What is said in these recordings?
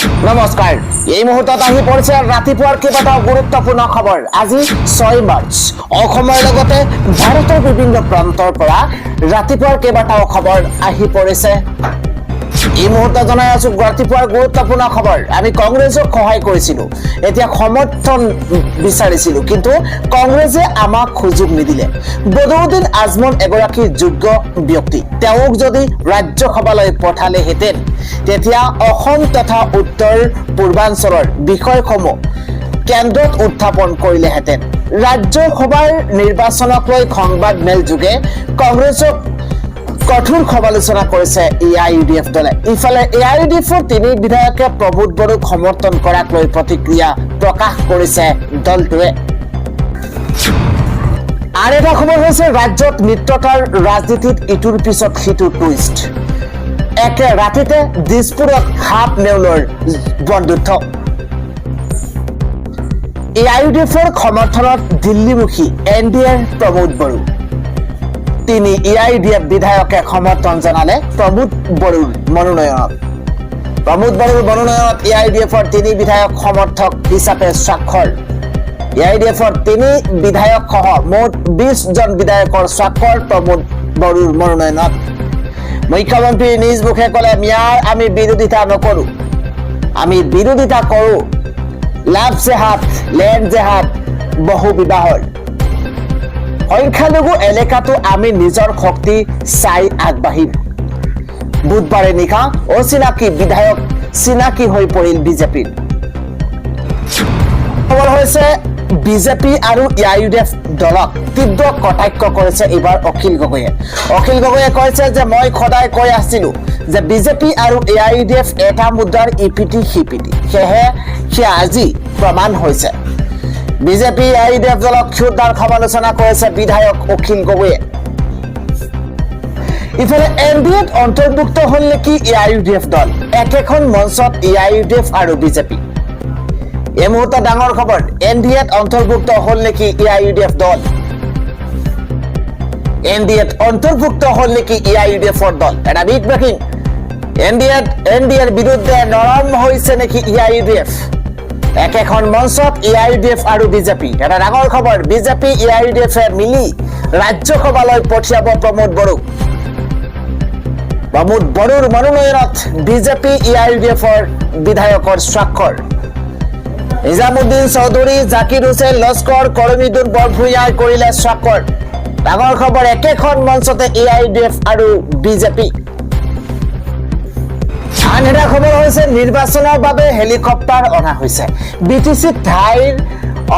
নমস্কাৰ এই মুহূৰ্তত আহি পৰিছে ৰাতিপুৱাৰ কেইবাটাও গুৰুত্বপূৰ্ণ খবৰ আজি 6 মাৰ্চ অসমৰ লগতে ভাৰতৰ বিভিন্ন প্ৰান্তৰ পৰা ৰাতিপুৱাৰ কেইবাটাও খবৰ আহি পৰিছে এই মুহূৰ্তত জনাই আছো ৰাতিপুৱাৰ গুৰুত্বপূৰ্ণ খবৰ আমি কংগ্ৰেছক সহায় কৰিছিলো এতিয়া সমৰ্থন বিচাৰিছিলো কিন্তু কংগ্ৰেছে আমাক সুযোগ নিদিলে বদৰুদ্দিন আজমল এগৰাকী যোগ্য ব্যক্তি তেওঁক যদি ৰাজ্যসভালৈ পঠালেহেঁতেন তেতিয়া অসম তথা উত্তৰ পূৰ্বাঞ্চলৰ বিষয়সমূহ কেন্দ্ৰত উত্থাপন কৰিলেহেঁতেন ৰাজ্যসভাৰ নিৰ্বাচনক লৈ সংবাদ মেল যোগে কংগ্ৰেছক কঠোৰ সমালোচনা কৰিছে এআইইউডিএফ দলে ইফালে এআইইউডিএফৰ তিনি বিধায়কে প্ৰমোদ বড়োক সমৰ্থন কৰাক লৈ প্ৰতিক্ৰিয়া প্ৰকাশ কৰিছে দলটোৱে আৰু এটা খবৰ হৈছে ৰাজ্যত মিত্ৰতাৰ ৰাজনীতিত ইটোৰ পিছত সিটো টুইষ্ট একে ৰাতিতে দিছপুৰত সাপ নেউলৰ বন্ধুত্ব এআইইউডিএফৰ সমৰ্থনত দিল্লীমুখী এনডিএৰ প্ৰমোদ বড়ো তিনি এআইইউডিএফ বিধায়কে সমৰ্থন জনালে প্ৰমোদ বড়োৰ মনোনয়নত এআইইউডিএফৰ তিনি বিধায়ক সমৰ্থক হিচাপে স্বাক্ষৰ এআইইউডিএফৰ তিনি বিধায়ক সহ মুঠ 20 জন বিধায়কৰ স্বাক্ষৰ প্ৰমোদ বড়োৰ মনোনয়নত মুখ্যমন্ত্ৰী নিজ মুখে কলে মিয়াৰ আমি বিৰোধিতা নকৰো আমি বিৰোধিতা কৰো লাভ জেহাদ লেণ্ড জেহাদ বহু বিবাহৰ সংখ্যালঘু এলেকাটো আমি নিজৰ শক্তি চাই আগবাঢ়িম বুধবাৰে নিশা অচিনাকি বিধায়ক চিনাকি হৈ পৰিল বিজেপিৰ খবৰ হৈছে বিজেপি আৰু এআইইউডিএফ দলক তীব্ৰ কটাক্ষ কৰিছে এইবাৰ অখিল গগৈয়ে কৈছে যে মই সদায় কৈ আছিলো যে বিজেপি আৰু এআইইউডিএফ এটা মুদ্ৰাৰ ইপিটি সিপিটি সেয়া আজি প্ৰমাণ হৈছে বিজেপি এআইইউডিএফ দলক ক্ষুদ্ৰ সমালোচনা কৰিছে বিধায়ক অখিল গগৈয়ে ইফালে এনডিএত অন্তৰ্ভুক্ত হল নেকি এআইইউডিএফ দল একেখন মঞ্চত এআইইউডিএফ আৰু বিজেপি এই মুহূৰ্তত ডাঙৰ খবৰ এনডিএত অন্তৰ্ভুক্ত হল নেকি এআইইউডিএফ দল এআইইউডিএফৰ দল এটা বিগ ব্ৰেকিং এনডিএৰ বিৰুদ্ধে নৰম হৈছে নেকি এআইইউডিএফ একেখন মঞ্চত এআইইউডিএফ আৰু বিজেপি এটা ডাঙৰ খবৰ বিজেপি এআইইউডিএফে মিলি ৰাজ্যসভালৈ পঠিয়াব প্ৰমোদ বড়োৰ মনোনয়নত বিজেপি এআইইউডিএফৰ বিধায়কৰ স্বাক্ষৰ নিজামুদ্দিন চৌধুৰী জাকিৰ হুছেইন লস্কৰ কৰমীদুন বৰভূঞাই কৰিলে স্বাক্ষৰ ডাঙৰ খবৰ একেখন মঞ্চতে এআইইউডিএফ আৰু বিজেপি আন এটা খবৰ হৈছে নিৰ্বাচনৰ বাবে হেলিকপ্টাৰ অনা হৈছে বিটিচি ঠাইৰ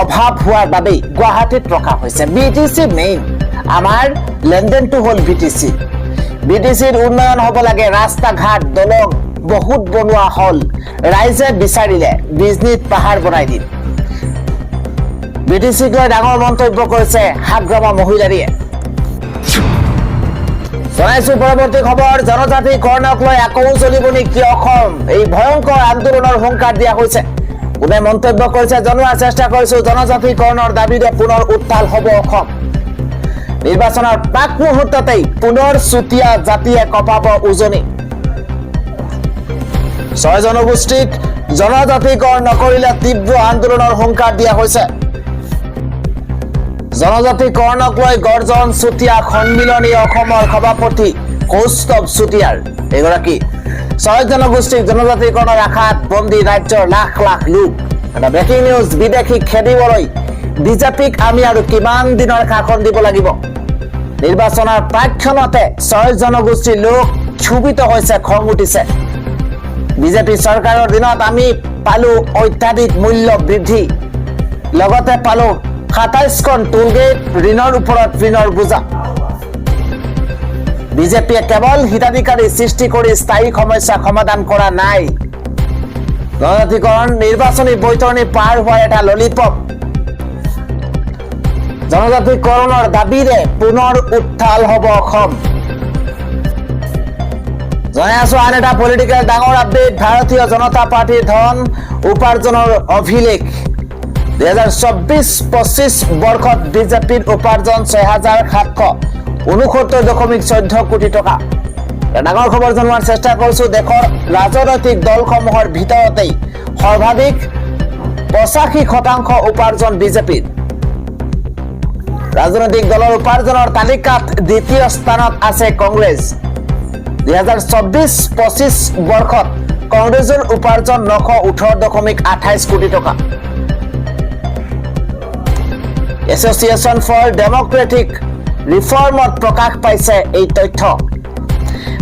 অভাৱ হোৱাৰ বাবে গুৱাহাটীত ৰখা হৈছে বিটিচি মেইন আমাৰ লেনদেনটো হ'ল বিটিচিৰ উন্নয়ন হ'ব লাগে ৰাস্তা ঘাট দলং বহুত বনোৱা হল ৰাইজে বিচাৰিলে বিজনীত পাহাৰ বনাই দিম বিটিচিক লৈ ডাঙৰ মন্তব্য কৰিছে হাগ্ৰামা মহিলাৰীয়ে জনাইছো পৰৱৰ্তী খবৰ জনজাতি কৰ্ণক লৈ আকৌ জ্বলিব নেকি অসম এই ভয়ংকৰ আন্দোলনৰ হুংকাৰ দিয়া হৈছে কোনে মন্তব্য কৰিছে জনোৱাৰ চেষ্টা কৰিছো জনজাতি কৰ্ণৰ দাবীৰে পুনৰ উত্তাল হ'ব অসম নিৰ্বাচনৰ প্ৰাক মুহূৰ্ততেই পুনৰ চুতীয়া জাতিয়ে কঁপাব উজনি 6 জনগোষ্ঠীক জনজাতিকৰণ নকৰিলে তীব্ৰ আন্দোলনৰ হুংকাৰ দিয়া হৈছে জনজাতিকৰণক লৈ গৰ্জন চুতীয়া সন্মিলনী অসমৰ সভাপতি কৌস্তৱ চুতীয়াৰ এগৰাকী 6 জনগোষ্ঠীক জনজাতিকৰণৰ আশাত বন্দী ৰাজ্যৰ লাখ লাখ লোক এটা ব্ৰেকিং নিউজ বিদেশী খেদিবলৈ বিজেপিক আমি আৰু কিমান দিনৰ শাসন দিব লাগিব নিৰ্বাচনৰ প্ৰাক্ষণতে 6 জনগোষ্ঠীৰ লোক ক্ষোভিত হৈছে খং উঠিছে বিজেপি চৰকাৰৰ দিনত আমি পালো অত্যাধিক মূল্য বৃদ্ধি লগতে পালো 27খন টোলগেট ঋণৰ ওপৰত ঋণৰ বোজা বিজেপিয়ে কেৱল হিতাধিকাৰী সৃষ্টি কৰি স্থায়ী সমস্যা সমাধান কৰা নাই জনজাতিকৰণ নিৰ্বাচনী বৈতৰণি পাৰ হোৱাৰ এটা ললিপপ জনজাতিকৰণৰ দাবীৰে পুনৰ উত্তাল হ'ব অসম জনাই আছো আন এটা পলিটিকেল ডাঙৰ আপডেট ভাৰতীয় জনতা পাৰ্টিৰ ধন উপাৰ্জনৰ অভিলেখ 2024-25 বৰ্ষত বিজেপিৰ উপাৰ্জন 6769.14 কোটি টকা ডাঙৰ খবৰ জনোৱাৰ চেষ্টা কৰিছো দেশৰ ৰাজনৈতিক দলসমূহৰ ভিতৰতেই সৰ্বাধিক 85% উপাৰ্জন বিজেপিৰ ৰাজনৈতিক দলৰ উপাৰ্জনৰ তালিকাত দ্বিতীয় স্থানত আছে কংগ্ৰেছ 2024-25 বৰ্ষত কংগ্ৰেছৰ উপাৰ্জন 918.28 কোটি টকা এছ'চিয়েশ্যন ফৰ ডেম'ক্ৰেটিক ৰিফৰ্মত প্ৰকাশ পাইছে এই তথ্য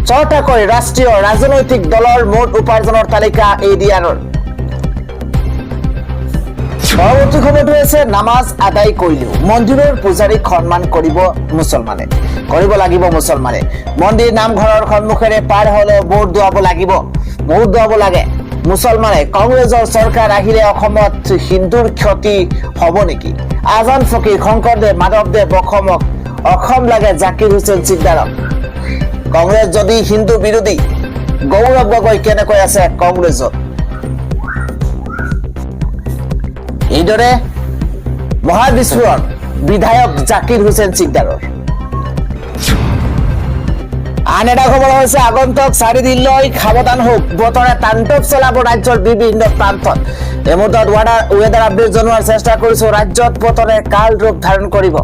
চৰকাৰী ৰাষ্ট্ৰীয় ৰাজনৈতিক দলৰ মুঠ উপাৰ্জনৰ তালিকা এডিআৰৰ পৰৱৰ্তী খবৰটো হৈছে নামাজ আদায় কৰিলেও মন্দিৰৰ পূজাৰীক সন্মান কৰিব মুছলমানে কৰিব লাগিব মুছলমানে মন্দিৰ নামঘৰৰ সন্মুখেৰে পাৰ হ'লেও ভোট দিয়াব লাগিব ভোট দিয়াব লাগে মুছলমানে কংগ্ৰেছৰ চৰকাৰ আহিলে অসমত হিন্দুৰ ক্ষতি হ'ব নেকি আজান ফকীৰ শংকৰদেৱ মাধৱদেৱ অসম লাগে জাকিৰ হুছেইন চিকদাৰক কংগ্ৰেছ যদি হিন্দু বিৰোধী গৌৰৱ গগৈ কেনেকৈ আছে কংগ্ৰেছত এইদৰে মহাবিস্ফোৰণ বিধায়ক জাকিৰ হুছেইন চিকদাৰৰ আন এটা খবৰ হৈছে আগন্তুক 4 দিনলৈ সাৱধান হওক বতৰে তাণ্ডৱ চলাব ৰাজ্যৰ বিভিন্ন প্ৰান্তত এই মুহূৰ্তত ৱেডাৰ আপডেট জনোৱাৰ চেষ্টা কৰিছো ৰাজ্যত বতৰে কাল ৰূপ ধাৰণ কৰিব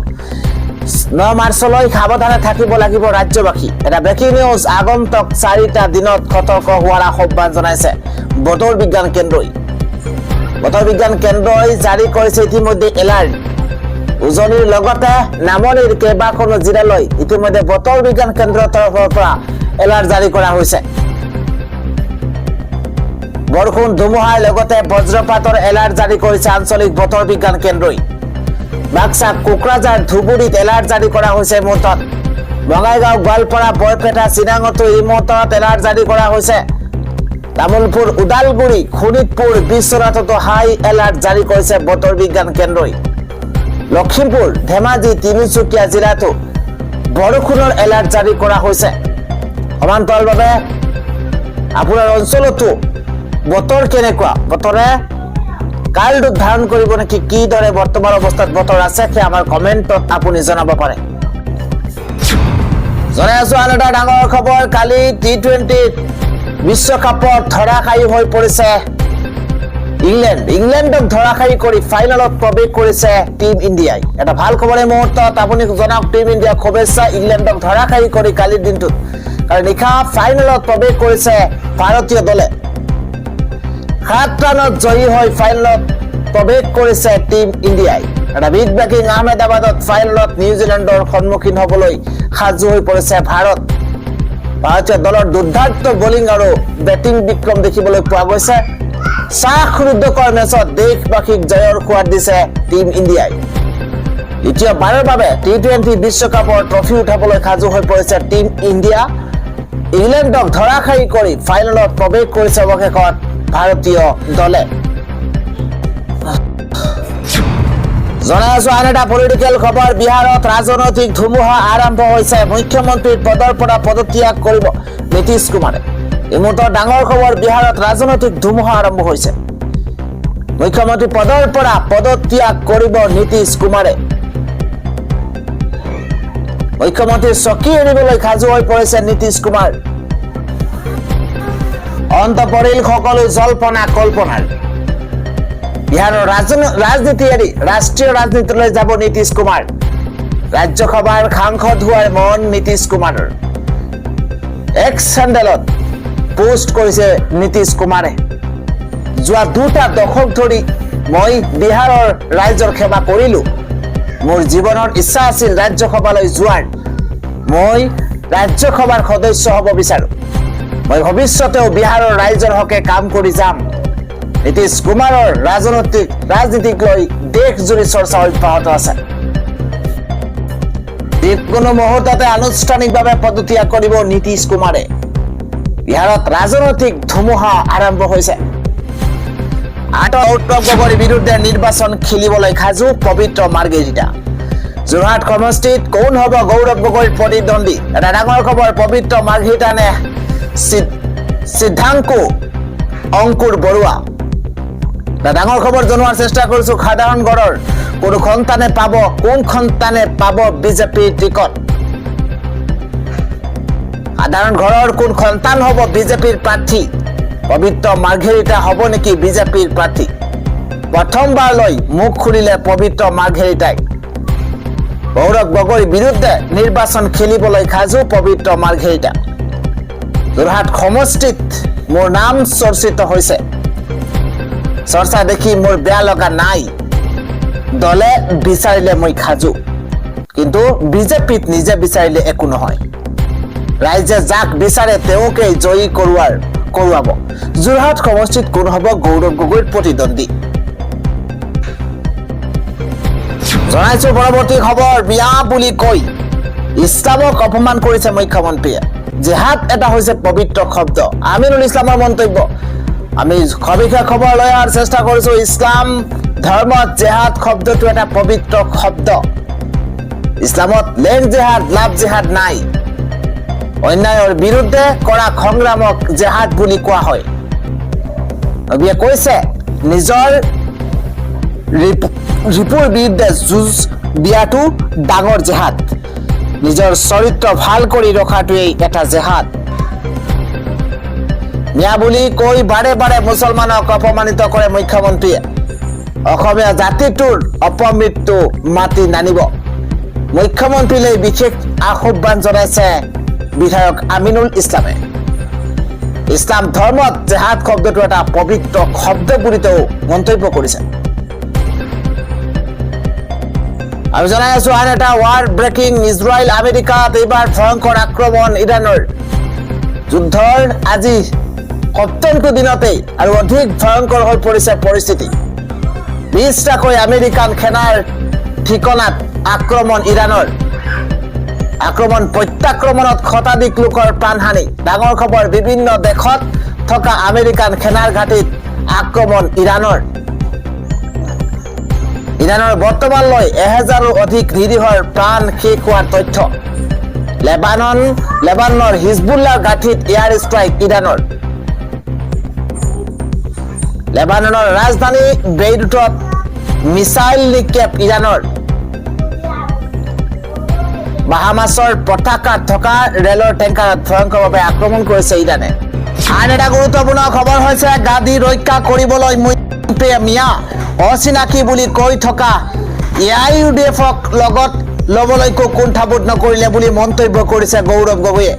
9 মাৰ্চলৈ সাৱধানে থাকিব লাগিব ৰাজ্যবাসী এটা ব্ৰেকিং নিউজ আগন্তুক 4টা দিনত সতৰ্ক হোৱাৰ আহ্বান জনাইছে বতৰ বিজ্ঞান কেন্দ্ৰই জাৰি কৰিছে ইতিমধ্যে এলাৰ্ট উজনিৰ লগতে নামনিৰ কেইবাখনো জিলালৈ ইতিমধ্যে বতৰ বিজ্ঞান কেন্দ্ৰৰ তৰফৰ পৰা এলাৰ্ট জাৰি কৰা হৈছে বৰষুণ ধুমুহাৰ লগতে বজ্ৰপাতৰ এলাৰ্ট জাৰি কৰিছে আঞ্চলিক বতৰ বিজ্ঞান কেন্দ্ৰই বাক্সা কোকৰাঝাৰ ধুবুৰীত এলাৰ্ট জাৰি কৰা হৈছে মুহূৰ্তত বঙাইগাঁও গোৱালপাৰা বৰপেটা চিৰাঙতো এই মুহূৰ্তত এলাৰ্ট জাৰি কৰা হৈছে তামুলপুৰ ওদালগুৰি শোণিতপুৰ বিশ্বনাথতো হাই এলাৰ্ট জাৰি কৰিছে বতৰ বিজ্ঞান কেন্দ্ৰই লখিমপুৰ ধেমাজি তিনিচুকীয়া জিলাতো বৰষুণৰ এলাৰ্ট জাৰি কৰা হৈছে সমান্তৰালভাৱে আপোনাৰ অঞ্চলতো বতৰ কেনেকুৱা বতৰে কাল ৰূপ ধাৰণ কৰিব নেকি কিদৰে বৰ্তমান অৱস্থাত বতৰ আছে সেই আমাৰ কমেণ্টত আপুনি জনাব পাৰে জনাই আছো আন এটা ডাঙৰ খবৰ কালি টি20 বিশ্বকাপত ধৰাশায়ী হৈ পৰিছে ইংলেণ্ডক ধৰাশায়ী কৰি ফাইনেলত প্ৰৱেশ কৰিছে টিম ইণ্ডিয়াই এটা ভাল খবৰ এই মুহূৰ্তত আপুনি জনাওক টিম ইণ্ডিয়াক শুভেচ্ছা ইংলেণ্ডক ধৰাশায়ী কৰি কালিৰ দিনটোত আৰু নিশা ফাইনেলত প্ৰৱেশ কৰিছে ভাৰতীয় দলে 7 ৰানত জয়ী হৈ ফাইনেলত প্ৰৱেশ কৰিছে টিম ইণ্ডিয়াই এটা বিগ ব্ৰেকিং আহমেদাবাদত ফাইনেলত নিউজিলেণ্ডৰ সন্মুখীন হ'বলৈ সাজু হৈ পৰিছে ভাৰতীয় দলৰ দুৰ্দান্ত বলিং আৰু বেটিং বিক্ৰম দেখিবলৈ পোৱা গৈছে শ্বাসৰুদ্ধকৰ মেচত দেশবাসীক জয়ৰ সোৱাদ দিছে টিম ইণ্ডিয়াই দ্বিতীয়বাৰৰ বাবে টি20 বিশ্বকাপৰ ট্ৰফি উঠাবলৈ সাজু হৈ পৰিছে টিম ইণ্ডিয়া ইংলেণ্ডক ধৰাশায়ী কৰি ফাইনেলত প্ৰৱেশ কৰিছে অৱশেষত ভাৰতীয় দলে জনাই আছো আন এটা পলিটিকেল খবৰ বিহাৰত ৰাজনৈতিক ধুমুহা আৰম্ভ হৈছে মুখ্যমন্ত্ৰীৰ পদৰ পৰা পদত্যাগ কৰিব নীতিশ কুমাৰে এই মুহূৰ্তত ডাঙৰ খবৰ বিহাৰত ৰাজনৈতিক ধুমুহা আৰম্ভ হৈছে মুখ্যমন্ত্ৰী পদৰ পৰা পদত্যাগ কৰিব নীতিশ কুমাৰে মুখ্যমন্ত্ৰীৰ চকী এৰিবলৈ সাজু হৈ পৰিছে নীতিশ কুমাৰ অন্ত পৰিল সকলো জল্পনা কল্পনাৰ বিহাৰৰ ৰাজনীতি এৰি ৰাষ্ট্ৰীয় ৰাজনীতিলৈ যাব নীতিশ কুমাৰ ৰাজ্যসভাৰ সাংসদ হোৱাৰ মন নীতিশ কুমাৰৰ এক্স হেণ্ডেলত পোষ্ট কৰিছে নীতিশ কুমাৰে যোৱা 2টা দশক ধৰি মই বিহাৰৰ ৰাইজৰ সেৱা কৰিলো মোৰ জীৱনৰ ইচ্ছা আছিল ৰাজ্যসভালৈ যোৱাৰ মই ৰাজ্যসভাৰ সদস্য হ'ব বিচাৰো মই ভৱিষ্যতেও বিহাৰৰ ৰাইজৰ হকে কাম কৰি যাম নীতিশ কুমাৰৰ ৰাজনীতিক লৈ দেশজুৰি চৰ্চা অব্যাহত আছে যিকোনো মুহূৰ্ততে আনুষ্ঠানিকভাৱে পদত্যাগ কৰিব নীতিশ কুমাৰে বিহাৰত ৰাজনৈতিক ধুমুহা আৰম্ভ হৈছে উত্তম গগৈৰ বিৰুদ্ধে নিৰ্বাচন খেলিবলৈ সাজু পবিত্ৰ মাৰ্গেৰিটা যোৰহাট সমষ্টিত কোন হ'ব গৌৰৱ গগৈৰ প্ৰতিদ্বন্দ্বী এটা ডাঙৰ খবৰ পবিত্ৰ মাৰ্গেৰিটা নে সিদ্ধাংকু অংকুৰ বৰুৱা ডাঙৰ খবৰ জনোৱাৰ চেষ্টা কৰিছো সাধাৰণ গড়ৰ কোন সন্তানে পাব বিজেপিৰ টিকট সাধাৰণ ঘৰৰ কোন সন্তান হ'ব বিজেপিৰ প্ৰাৰ্থী পবিত্ৰ মাৰ্ঘেৰিটা হ'ব নেকি বিজেপিৰ প্ৰাৰ্থী প্ৰথমবাৰলৈ মুখ খুলিলে পবিত্ৰ মাৰ্ঘেৰিটাই গৌৰৱ গগৈৰ বিৰুদ্ধে নিৰ্বাচন খেলিবলৈ সাজু পবিত্ৰ মাৰ্ঘেৰিটা যোৰহাট সমষ্টিত মোৰ নাম চৰ্চিত হৈছে চৰ্চা দেখি মোৰ বেয়া লগা নাই দলে বিচাৰিলে মই সাজু কিন্তু বিজেপিত নিজে বিচাৰিলে একো নহয় ৰাইজে যাক বিচাৰে তেওঁকে জয়ী কৰোৱাব যোৰহাট সমষ্টিত কোন হ'ব গৌৰৱ গগৈৰ প্ৰতিদ্বন্দ্বী জনাইছো পৰৱৰ্তী খবৰ মিয়া বুলি কৈ ইছলামক অপমান কৰিছে মুখ্যমন্ত্ৰীয়ে জিহাদ এটা হৈছে পবিত্ৰ শব্দ আমিনুল ইছলামৰ মন্তব্য আমি সবিশেষ খবৰ লৈ অহাৰ চেষ্টা কৰিছো ইছলাম ধৰ্মত জিহাদ শব্দটো এটা পবিত্ৰ শব্দ ইছলামত লেন জিহাদ লাভ জিহাদ নাই অন্যায়ৰ বিৰুদ্ধে কৰা সংগ্ৰামক জিহাদ বুলি কোৱা হয় নবীয়ে কৈছে নিজৰ ৰিপুৰ বিৰুদ্ধে যুঁজ দিয়াটো ডাঙৰ জিহাদ নিজৰ চৰিত্ৰ ভাল কৰি ৰখাটোৱেই এটা জিহাদ মিয়া বুলি কৈ বাৰে বাৰে মুছলমানক অপমানিত কৰে মুখ্যমন্ত্ৰীয়ে অসমীয়া জাতিটোৰ অপমৃত্যু মাতি নানিব মুখ্যমন্ত্ৰীলৈ বিশেষ আহ্বান জনাইছে বিধায়ক আমিনুল ইছলামে ইছলাম ধৰ্মত জিহাদ শব্দটো এটা পবিত্ৰ শব্দ বুলি তেওঁ মন্তব্য কৰিছে আমি জনাই আছো আন এটা ৱাৰ ব্ৰেকিং ইজৰাইল আমেৰিকাত এইবাৰ ভয়ংকৰ আক্ৰমণ ইৰাণৰ যুদ্ধৰ আজি সপ্তমটো দিনতেই আৰু অধিক ভয়ংকৰ হৈ পৰিছে পৰিস্থিতি 20টাকৈ আমেৰিকান সেনাৰ ঠিকনাত আক্ৰমণ ইৰাণৰ আক্ৰমণ প্ৰত্যাক্ৰমণত শতাধিক লোকৰ প্ৰাণহানি ডাঙৰ খবৰ বিভিন্ন দেশত থকা আমেৰিকান সেনাৰ ঘাটিত আক্ৰমণ ইৰাণৰ বৰ্তমানলৈ 1000ৰো অধিক নিৰীহৰ প্ৰাণ শেষ হোৱাৰ তথ্য লেবাননৰ হিজবুল্লাৰ ঘাটিত এয়াৰ ষ্ট্ৰাইক ইৰাণৰ লেবাননৰ ৰাজধানী বেইৰুটত মিছাইল নিক্ষেপ ইৰাণৰ বাহামাছৰ পতাকাত থকা ৰেলৰ টেংকাৰত ভয়ংকৰভাৱে আক্ৰমণ কৰিছে ইৰাণে আন এটা গুৰুত্বপূৰ্ণ খবৰ হৈছে গাদী ৰক্ষা কৰিবলৈ মিয়া অচিনাকি বুলি কৈ থকা AIUDFক লগত লবলৈকো কুণ্ঠাবোধ নকৰিলে বুলি মন্তব্য কৰিছে গৌৰৱ গগৈয়ে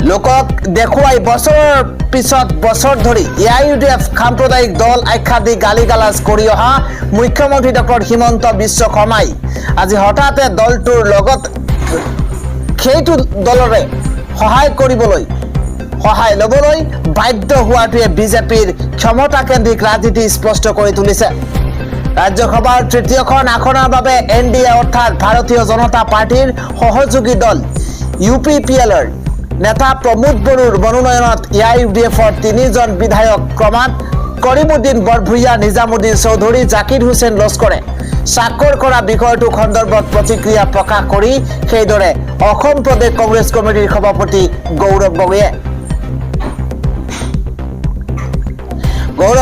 লোকক দেখুৱাই বছৰৰ পিছত বছৰ ধৰি AIUDF সাম্প্ৰদায়িক দল আখ্যা দি গালিগালাজ কৰি অহা মুখ্যমন্ত্ৰী ডক্টৰ হিমন্ত বিশ্ব শৰ্মাই আজি হঠাতে দলটোৰ লগত সেইটো দলৰে সহায় লবলৈ বাধ্য হোৱাটোৱে বিজেপিৰ ক্ষমতাকেন্দ্ৰিক ৰাজনীতি স্পষ্ট কৰি তুলিছে ৰাজ্যসভাৰ তৃতীয়খন আসনৰ বাবে NDA অৰ্থাৎ ভাৰতীয় জনতা পাৰ্টিৰ সহযোগী দল UPPLৰ নেতা প্ৰমোদ বড়োৰ মনোনয়নত AIUDFৰ 3জন বিধায়ক ক্ৰমাৎ কৰিমুদ্দিন বৰভূঞা নিজামুদ্দিন চৌধুৰী জাকিৰ হুছেইন লস্কৰে স্বাক্ষৰ কৰা বিষয়টো সন্দৰ্ভত প্ৰতিক্ৰিয়া প্ৰকাশ কৰি সেইদৰে অসম প্ৰদেশ কংগ্ৰেছ কমিটিৰ সভাপতি গৌৰৱ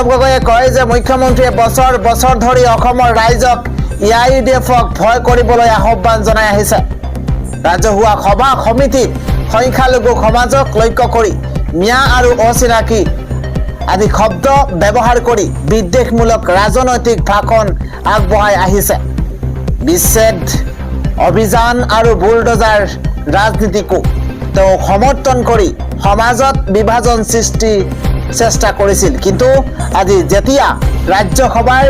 গগৈয়ে কয় যে মুখ্যমন্ত্ৰীয়ে বছৰ ধৰি অসমৰ ৰাইজক AIUDFক ভয় কৰিবলৈ আহ্বান জনাই আহিছে ৰাজহুৱা সভা সমিতিত সংখ্যালঘু সমাজক লক্ষ্য কৰি মিয়া আৰু অচিনাকি আদি শব্দ ব্যৱহাৰ কৰি বিদ্বেষমূলক ৰাজনৈতিক ভাষণ আগবঢ়াই আহিছে বিচ্ছেদ অভিযান আৰু বুলডোজাৰ ৰাজনীতিকো তেওঁ সমৰ্থন কৰি সমাজত বিভাজন সৃষ্টি চেষ্টা কৰিছিল কিন্তু আজি যেতিয়া ৰাজ্যসভাৰ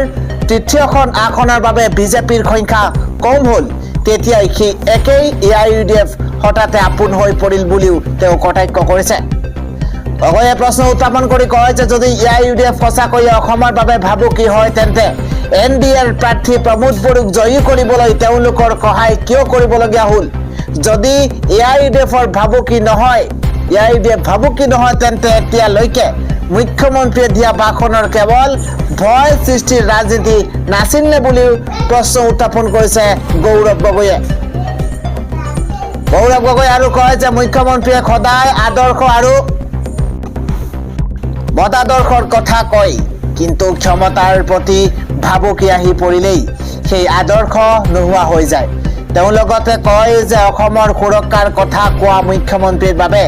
তৃতীয়খন আসনৰ বাবে বিজেপিৰ সংখ্যা কম হ'ল তেতিয়াই সেই একেই AIUDF হঠাতে আপোন হৈ পৰিল বুলিও তেওঁ কটাক্ষ কৰিছে গগৈয়ে প্ৰশ্ন উত্থাপন কৰি কয় যে যদি AIUDF সঁচাকৈয়ে অসমৰ বাবে ভাবুকি হয় তেন্তে NDAৰ প্ৰাৰ্থী প্ৰমোদ বড়োক জয়ী কৰিবলৈ তেওঁলোকৰ সহায় কিয় কৰিবলগীয়া হ'ল যদি AIUDFৰ ভাবুকি নহয় তেন্তে এতিয়ালৈকে মুখ্যমন্ত্ৰীয়ে দিয়া ভাষণৰ কেৱল ভয় সৃষ্টিৰ ৰাজনীতি নাছিলনে বুলিও প্ৰশ্ন উত্থাপন কৰিছে গৌৰৱ গগৈয়ে আৰু কয় যে মুখ্যমন্ত্ৰীয়ে সদায় আদৰ্শ আৰু মতাদৰ্শৰ কথা কয় কিন্তু ক্ষমতাৰ প্ৰতি ভাবুকি আহি পৰিলেই সেই আদৰ্শ নোহোৱা হৈ যায় তেওঁ লগতে কয় যে অসমৰ সুৰক্ষাৰ কথা কোৱা মুখ্যমন্ত্ৰীৰ বাবে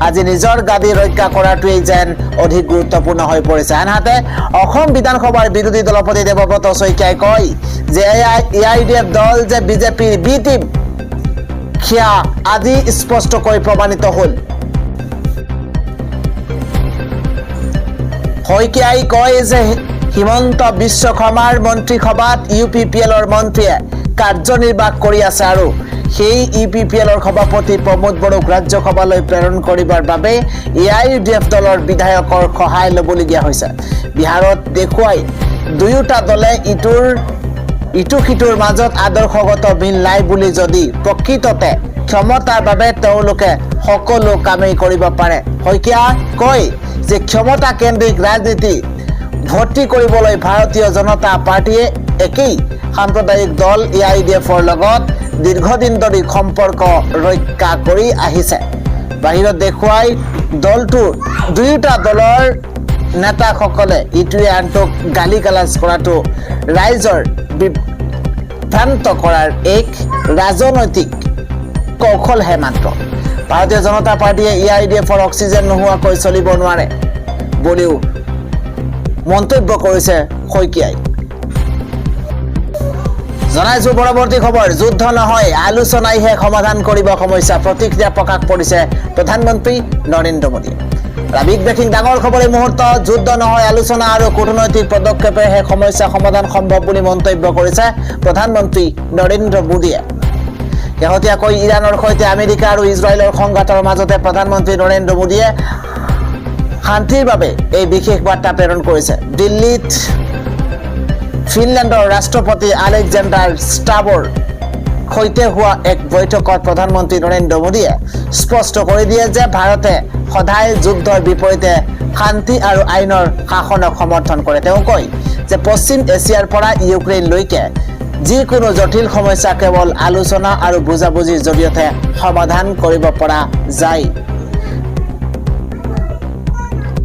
আজি নিজৰ গাদী ৰক্ষা কৰাটোৱেই যেন অধিক গুৰুত্বপূৰ্ণ হৈ পৰিছে। আনহাতে অসম বিধানসভাৰ বিৰোধী দলপতি দেৱব্ৰত শইকীয়াই কয় যে এআইডিএফ দল যে বিজেপিৰ বি টিম সেয়া আজি স্পষ্টকৈ প্ৰমাণিত হ'ল। শইকীয়াই কয় যে হিমন্ত বিশ্ব শৰ্মাৰ মন্ত্ৰীসভাত UPPLৰ মন্ত্ৰীয়ে কাৰ্যনিৰ্বাহ কৰি আছে আৰু সেই UPPLৰ সভাপতি প্ৰমোদ বড়োক ৰাজ্যসভালৈ প্ৰেৰণ কৰিবৰ বাবে এআইডিএফ দলৰ বিধায়কৰ সহায় ল'বলগীয়া হৈছে। বিহাৰত দেখুৱাই দুয়োটা দলে ইটো সিটোৰ মাজত আদৰ্শগত মিল নাই বুলি যদি প্ৰকৃততে ক্ষমতাৰ বাবে তেওঁলোকে সকলো কামেই কৰিব পাৰে। শইকীয়া কয় যে ক্ষমতা কেন্দ্ৰিক ৰাজনীতি ভৰ্তি কৰিবলৈ ভাৰতীয় জনতা পাৰ্টীয়ে একেই সাম্প্ৰদায়িক দল এআইডিএফৰ লগত দীৰ্ঘদিন ধৰি সম্পৰ্ক ৰক্ষা কৰি আহিছে। বাহিৰত দেখুৱাই দলটোৰ দুয়োটা দলৰ নেতাসকলে ইটোৱে আনটোক গালি গালাজ কৰাটো ৰাইজৰ বিভ্ৰান্ত কৰাৰ এক ৰাজনৈতিক কৌশলহে মাত্ৰ। ভাৰতীয় জনতা পাৰ্টীয়ে এআইডিএফৰ অক্সিজেন নোহোৱাকৈ চলিব নোৱাৰে বুলিও মন্তব্য কৰিছে শইকীয়াই। জনাইছো পৰৱৰ্তী খবৰ, যুদ্ধ নহয় আলোচনাইহে সমাধান কৰিব সমস্যা, প্ৰতিক্ৰিয়া প্ৰকাশ কৰিছে প্ৰধানমন্ত্ৰী নৰেন্দ্ৰ মোদীয়ে। বিগ ব্ৰেকিং ডাঙৰ খবৰ এই মুহূৰ্তত, যুদ্ধ নহয় আলোচনা আৰু কূটনৈতিক পদক্ষেপেহে সমস্যা সমাধান সম্ভৱ বুলি মন্তব্য কৰিছে প্ৰধানমন্ত্ৰী নৰেন্দ্ৰ মোদীয়ে। শেহতীয়াকৈ ইৰাণৰ সৈতে আমেৰিকা আৰু ইজৰাইলৰ সংঘাতৰ মাজতে প্ৰধানমন্ত্ৰী নৰেন্দ্ৰ মোদীয়ে শান্তিৰ বাবে এই বিশেষ বাৰ্তা প্ৰেৰণ কৰিছে। দিল্লীত ফিনলেণ্ডৰ ৰাষ্ট্ৰপতি আলেকজেণ্ডাৰ ষ্টাবৰ সৈতে হোৱা এক বৈঠকত প্ৰধানমন্ত্ৰী নৰেন্দ্ৰ মোদীয়ে স্পষ্ট কৰি দিয়ে যে ভাৰতে সদায় যুদ্ধৰ বিপৰীতে শান্তি আৰু আইনৰ শাসনক সমৰ্থন কৰে। তেওঁ কয় যে পশ্চিম এছিয়াৰ পৰা ইউক্ৰেইনলৈকে যিকোনো জটিল সমস্যা কেৱল আলোচনা আৰু বুজাবুজিৰ জৰিয়তে সমাধান কৰিব পৰা যায়।